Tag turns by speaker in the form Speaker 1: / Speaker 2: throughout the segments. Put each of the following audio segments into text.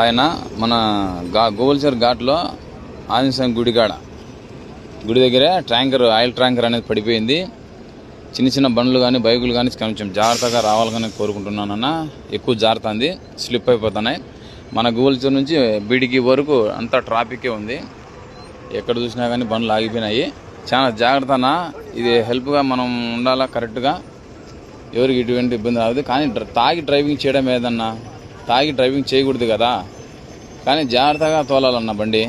Speaker 1: ఆయన మన గోల్చర్ ఘాట్లో ఆంజనేయ గుడి దగ్గర ఆయిల్ ట్యాంకర్ అనేది పడిపోయింది. చిన్న చిన్న బండ్లు కానీ బైకులు కానీ కొంచెం జాగ్రత్తగా రావాలని కోరుకుంటున్నానన్న. ఎక్కువ జారుతుంది, స్లిప్ అయిపోతున్నాయి. మన గోల్చర్ నుంచి బీడికి వరకు అంతా ట్రాఫికే ఉంది. ఎక్కడ చూసినా కానీ బండ్లు ఆగిపోయినాయి. చాలా జాగ్రత్తనా, ఇది హెల్ప్గా మనం ఉండాలా కరెక్ట్గా. ఎవరికి ఇటువంటి ఇబ్బంది రాదు. కానీ తాగి డ్రైవింగ్ చేయడం ఏదన్నా, తాగి డ్రైవింగ్ చేయకూడదు కదా. కానీ జాగ్రత్తగా తోలాలన్న బండి.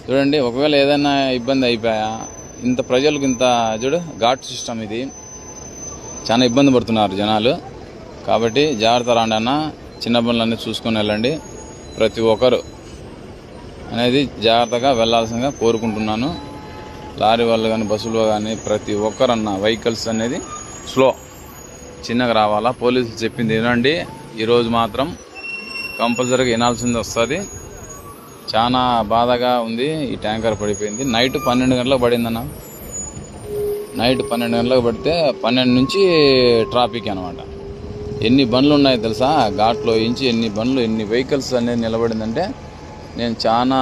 Speaker 1: చూడండి, ఒకవేళ ఏదైనా ఇబ్బంది అయిపోయా, ఇంత ప్రజలకు ఇంత చూడు ఘాట్ సిస్టమ్ ఇది, చాలా ఇబ్బంది పడుతున్నారు జనాలు. కాబట్టి జాగ్రత్త రాండి అన్న. చిన్న బండ్లన్నీ చూసుకొని వెళ్ళండి. ప్రతి ఒక్కరు అనేది జాగ్రత్తగా వెళ్లాల్సిందిగా కోరుకుంటున్నాను. లారీ వాళ్ళు కానీ బస్సులో కానీ ప్రతి ఒక్కరన్న వెహికల్స్ అనేది స్లో చిన్నగా రావాలా. పోలీసులు చెప్పింది వినండి. ఈరోజు మాత్రం కంపల్సరీగా వినాల్సింది వస్తుంది. చాలా బాధగా ఉంది. ఈ ట్యాంకర్ పడిపోయింది. నైట్ 12 గంటలకు పడిందన్న. నైట్ 12 గంటలకు పడితే 12 నుంచి ట్రాఫిక్ అనమాట. ఎన్ని బండ్లు ఉన్నాయో తెలుసా ఘాట్లో ఇంచి, ఎన్ని బండ్లు ఎన్ని వెహికల్స్ అనేది నిలబడిందంటే నేను చాలా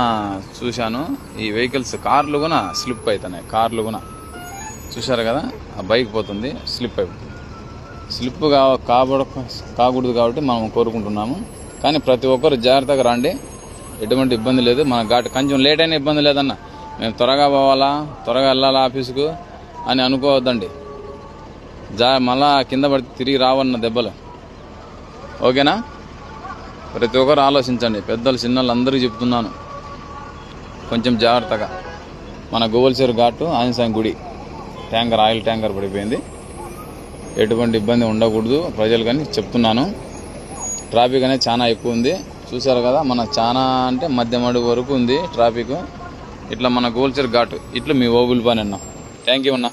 Speaker 1: చూశాను. ఈ వెహికల్స్ కార్లు కూడా స్లిప్ అవుతున్నాయి. కార్లు కూడా చూశారు కదా, ఆ బైక్ పోతుంది, స్లిప్ అయిపోతుంది. స్లిప్ కాకూడదు కాబట్టి మనం కోరుకుంటున్నాము. కానీ ప్రతి ఒక్కరు జాగ్రత్తగా రండి, ఎటువంటి ఇబ్బంది లేదు. మన ఘాట్ కొంచెం లేట్ అయినా ఇబ్బంది లేదన్న. మేము త్వరగా పోవాలా, త్వరగా వెళ్ళాలా ఆఫీసుకు అని అనుకోవద్దండి. మళ్ళా కింద పడి తిరిగి రావన్న దెబ్బలు. ఓకేనా? ప్రతి ఒక్కరు ఆలోచించండి. పెద్దలు చిన్నలు అందరికీ చెప్తున్నాను, కొంచెం జాగ్రత్తగా. మన గోల్చర్ ఘాటు ఆంజనేయ గుడి ఆయిల్ ట్యాంకర్ పడిపోయింది. ఎటువంటి ఇబ్బంది ఉండకూడదు ప్రజలు కానీ చెప్తున్నాను. ట్రాఫిక్ అనేది చాలా ఎక్కువ ఉంది. చూసారు కదా, మన చాలా అంటే మధ్య అడుగు వరకు ఉంది ట్రాఫిక్. ఇట్లా మన గోల్చర్ ఘాటు ఇట్లా మీ ఓబుల్ పని అన్నా. థ్యాంక్ యూ అన్నా.